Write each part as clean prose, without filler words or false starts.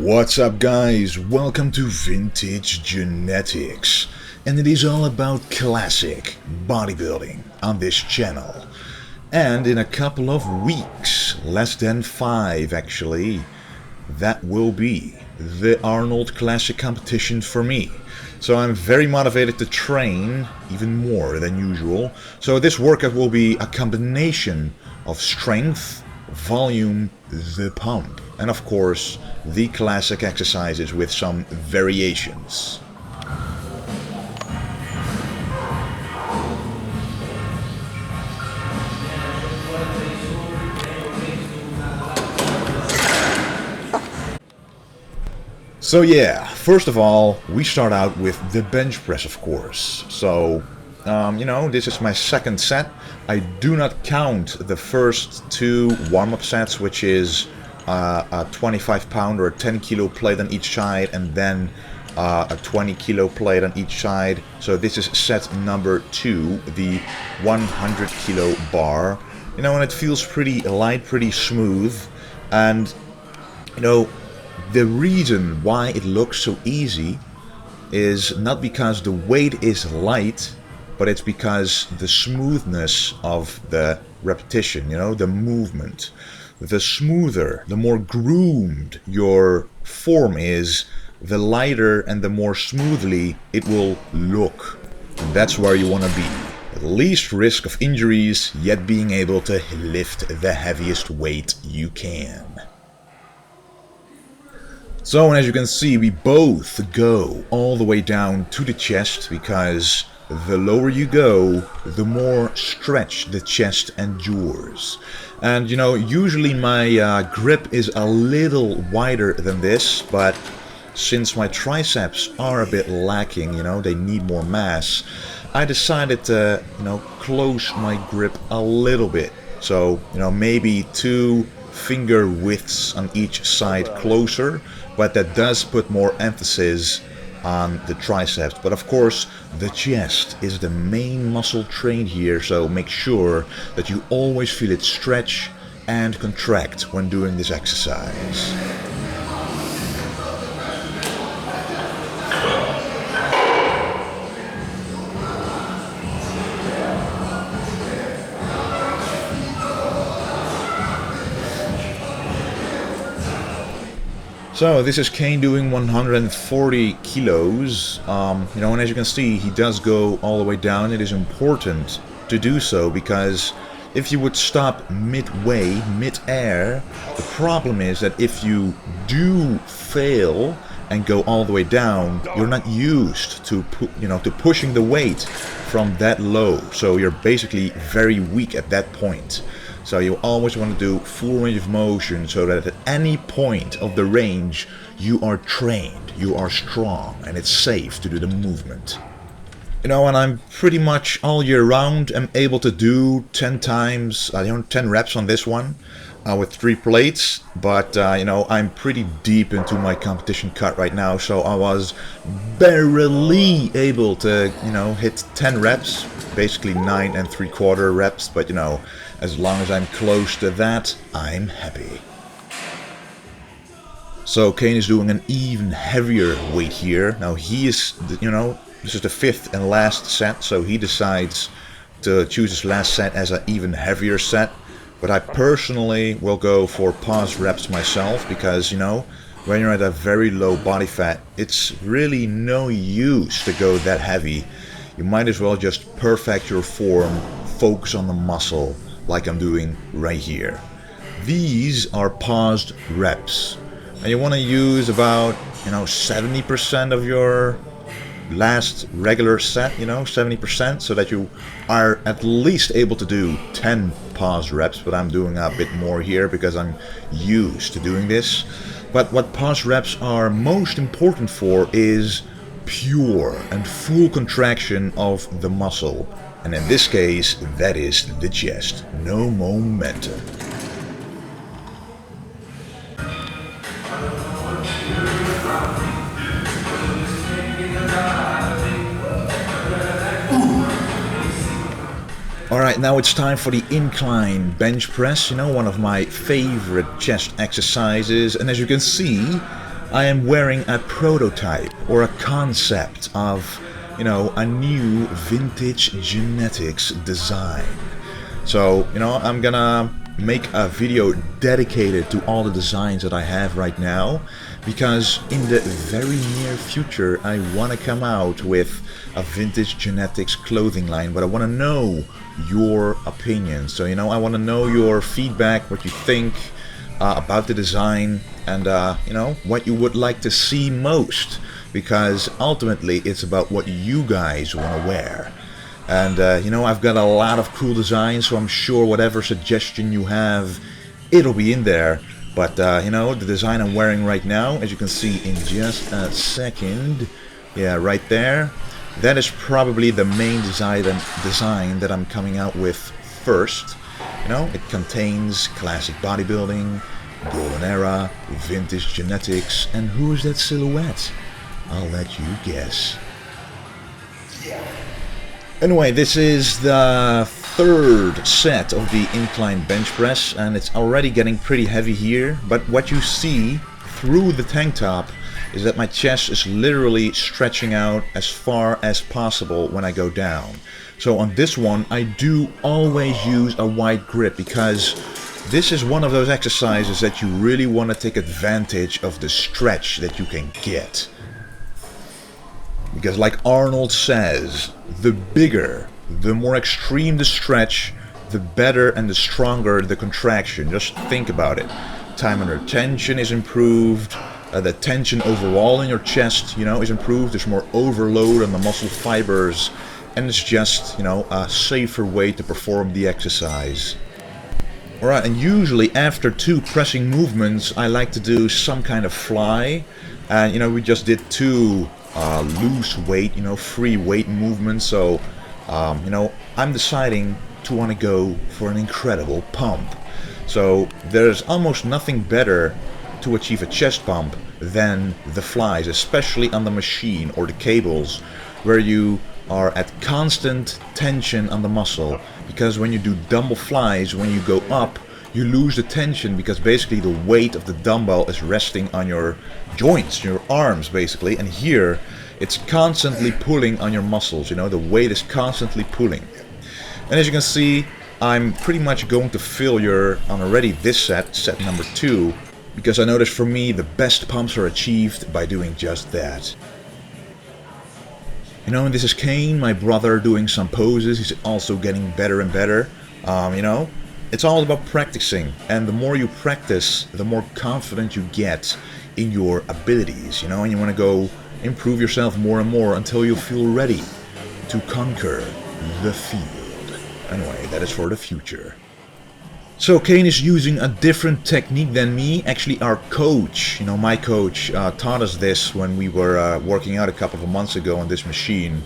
What's up guys, welcome to Vintage Genetics, and it is all about classic bodybuilding on this channel. And in a couple of weeks, less than 5 actually, that will be the Arnold Classic competition for me. So I'm very motivated to train even more than usual. So this workout will be a combination of strength, volume, the pump, and of course the classic exercises with some variations. So yeah, first of all, we start out with the bench press, of course. So, this is my second set. I do not count the first 2 warm-up sets, which is a 25 pound or a 10 kilo plate on each side, and then a 20 kilo plate on each side. So this is set number 2, the 100 kilo bar. And it feels pretty light, pretty smooth, and the reason why it looks so easy is not because the weight is light, but it's because the smoothness of the repetition, the movement. The smoother, the more groomed your form is, the lighter and the more smoothly it will look. And that's where you want to be. At least risk of injuries, yet being able to lift the heaviest weight you can. So as you can see, we both go all the way down to the chest, because the lower you go, the more stretch the chest endures. And usually my grip is a little wider than this, but since my triceps are a bit lacking, they need more mass, I decided to, close my grip a little bit. So, maybe 2 finger widths on each side closer, but that does put more emphasis on the triceps. But of course, the chest is the main muscle trained here, so make sure that you always feel it stretch and contract when doing this exercise. So this is Kane doing 140 kilos, and as you can see, he does go all the way down. It is important to do so, because if you would stop midway, mid-air, the problem is that if you do fail and go all the way down, you're not used to pushing the weight from that low. So you're basically very weak at that point. So you always want to do full range of motion, so that at any point of the range you are trained, you are strong, and it's safe to do the movement. And I'm pretty much all year round am able to do 10 reps on this one with 3 plates. But I'm pretty deep into my competition cut right now, so I was barely able to hit 10 reps, basically 9 3/4 reps. But as long as I'm close to that, I'm happy. So Kane is doing an even heavier weight here. Now he is, this is the 5th and last set, so he decides to choose his last set as an even heavier set. But I personally will go for pause reps myself, because when you're at a very low body fat, it's really no use to go that heavy. You might as well just perfect your form, focus on the muscle, like I'm doing right here. These are paused reps, and you want to use about 70% of your last regular set, 70%, so that you are at least able to do 10 pause reps. But I'm doing a bit more here because I'm used to doing this. But what pause reps are most important for is pure and full contraction of the muscle. And in this case, that is the chest. No momentum. Alright, now it's time for the incline bench press, one of my favorite chest exercises. And as you can see, I am wearing a prototype or a concept of, you know, a new vintage genetics design. So, you know, I'm gonna make a video dedicated to all the designs that I have right now, because in the very near future I want to come out with a vintage genetics clothing line, but I want to know your opinion. So, you know, I want to know your feedback, what you think about the design, and you know, what you would like to see most, because ultimately it's about what you guys want to wear. And you know, I've got a lot of cool designs, so I'm sure whatever suggestion you have, it'll be in there. But you know, the design I'm wearing right now, as you can see in just a second, yeah, right there, that is probably the main design that I'm coming out with first. You know, it contains classic bodybuilding, golden era, vintage genetics, and who is that silhouette? I'll let you guess. Anyway, this is the third set of the incline bench press, and it's already getting pretty heavy here, but what you see through the tank top is that my chest is literally stretching out as far as possible when I go down. So on this one, I do always use a wide grip, because this is one of those exercises that you really want to take advantage of the stretch that you can get. Because like Arnold says, the bigger, the more extreme the stretch, the better and the stronger the contraction. Just think about it. Time under tension is improved, the tension overall in your chest, you know, is improved. There's more overload on the muscle fibers, and it's just, you know, a safer way to perform the exercise. Alright, and usually after 2 pressing movements, I like to do some kind of fly. And, you know, we just did 2 loose weight, you know, free weight movements. So, you know, I'm deciding to want to go for an incredible pump. So there's almost nothing better to achieve a chest pump than the flies, especially on the machine or the cables, where you are at constant tension on the muscle. Because when you do dumbbell flies, when you go up, you lose the tension, because basically the weight of the dumbbell is resting on your joints, your arms basically, and here it's constantly pulling on your muscles, you know, the weight is constantly pulling. And as you can see, I'm pretty much going to failure on already this set number 2, because I noticed for me the best pumps are achieved by doing just that. You know, and this is Kane, my brother, doing some poses. He's also getting better and better. You know, it's all about practicing, and the more you practice, the more confident you get in your abilities, you know, and you want to go improve yourself more and more until you feel ready to conquer the field. Anyway, that is for the future. So Kane is using a different technique than me. Actually, our coach, you know, my coach, taught us this when we were working out a couple of months ago on this machine.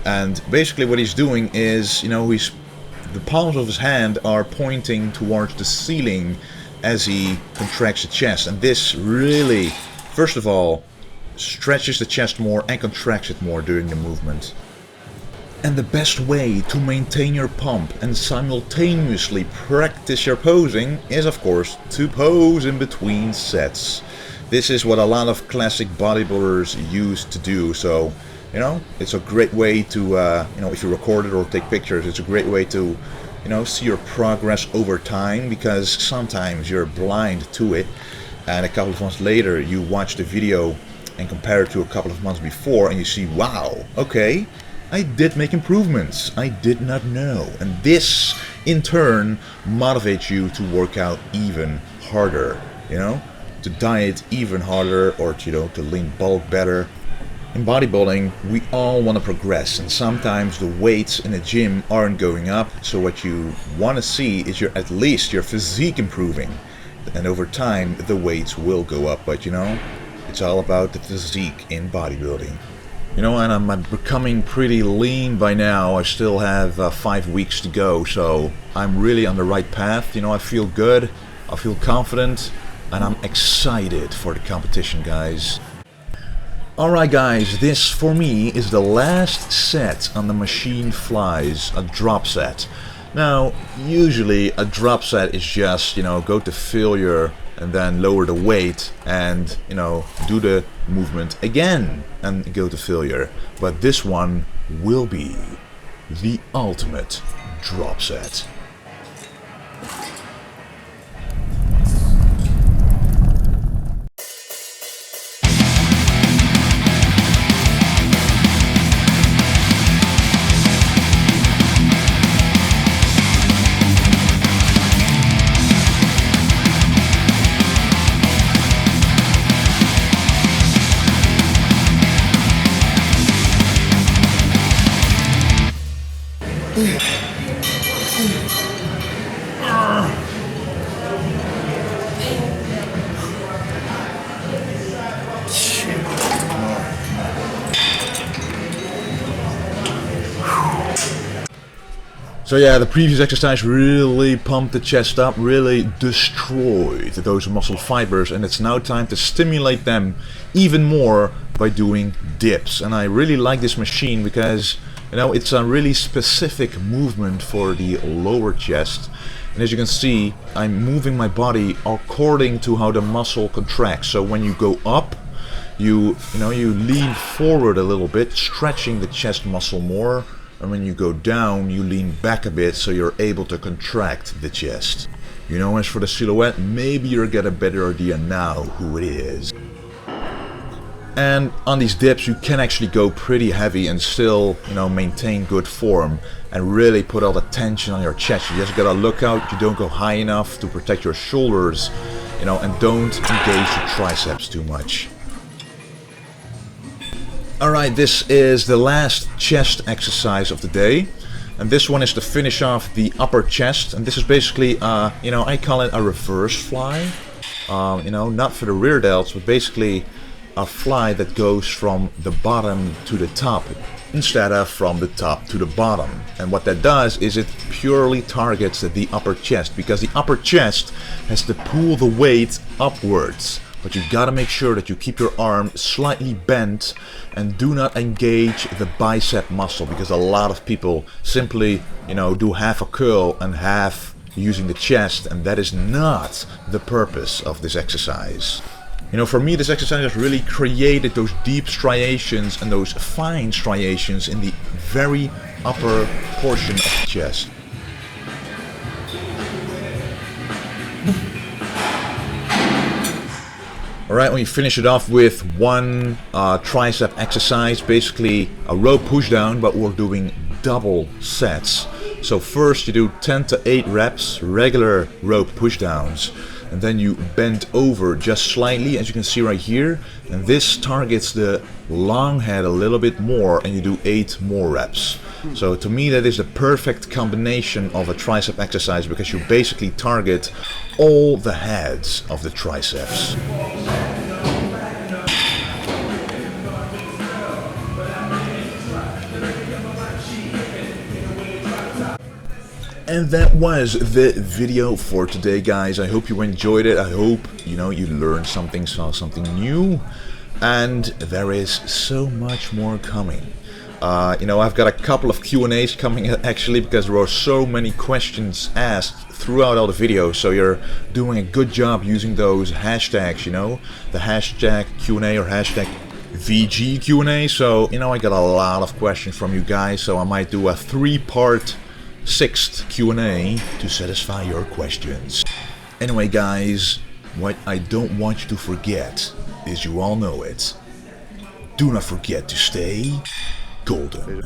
And basically what he's doing is, you know, the palms of his hand are pointing towards the ceiling as he contracts the chest. And this really, first of all, stretches the chest more and contracts it more during the movement. And the best way to maintain your pump and simultaneously practice your posing is, of course, to pose in between sets. This is what a lot of classic bodybuilders used to do. So, you know, it's a great way to, you know, if you record it or take pictures, it's a great way to, you know, see your progress over time, because sometimes you're blind to it, and a couple of months later you watch the video and compare it to a couple of months before, and you see, wow, okay, I did make improvements. I did not know. And this, in turn, motivates you to work out even harder, you know, to diet even harder, or to, you know, to lean bulk better. In bodybuilding, we all want to progress, and sometimes the weights in the gym aren't going up, so what you want to see is at least your physique improving. And over time, the weights will go up, but you know, it's all about the physique in bodybuilding. You know, and I'm becoming pretty lean by now. I still have 5 weeks to go, so I'm really on the right path. You know, I feel good, I feel confident, and I'm excited for the competition, guys. Alright guys, this for me is the last set on the machine flies, a drop set. Now, usually a drop set is just, go to failure and then lower the weight and, do the movement again and go to failure. But this one will be the ultimate drop set. So yeah, the previous exercise really pumped the chest up, really destroyed those muscle fibers, and it's now time to stimulate them even more by doing dips. And I really like this machine because, it's a really specific movement for the lower chest. And as you can see, I'm moving my body according to how the muscle contracts. So when you go up, you lean forward a little bit, stretching the chest muscle more. And when you go down, you lean back a bit so you're able to contract the chest. As for the silhouette, maybe you'll get a better idea now who it is. And on these dips, you can actually go pretty heavy and still, maintain good form and really put all the tension on your chest. You just gotta look out you don't go high enough to protect your shoulders, and don't engage your triceps too much. Alright, this is the last chest exercise of the day, and this one is to finish off the upper chest, and this is basically, I call it a reverse fly, not for the rear delts, but basically a fly that goes from the bottom to the top, instead of from the top to the bottom. And what that does is it purely targets the upper chest, because the upper chest has to pull the weight upwards. But you gotta make sure that you keep your arm slightly bent and do not engage the bicep muscle, because a lot of people simply, do half a curl and half using the chest, and that is not the purpose of this exercise. For me, this exercise has really created those deep striations and those fine striations in the very upper portion of the chest. Alright, we finish it off with one tricep exercise, basically a rope pushdown, but we're doing double sets. So first you do 10 to 8 reps, regular rope pushdowns, and then you bend over just slightly, as you can see right here, and this targets the long head a little bit more, and you do 8 more reps. So to me that is the perfect combination of a tricep exercise, because you basically target all the heads of the triceps. And that was the video for today, guys. I hope you enjoyed it. I hope, you learned something, saw something new. And there is so much more coming. I've got a couple of Q&As coming actually, because there are so many questions asked throughout all the videos. So you're doing a good job using those hashtags, the hashtag Q&A or hashtag VG Q&A. So, I got a lot of questions from you guys. So I might do a 3-part 6th Q&A to satisfy your questions. Anyway, guys, what I don't want you to forget is, you all know it, do not forget to stay golden.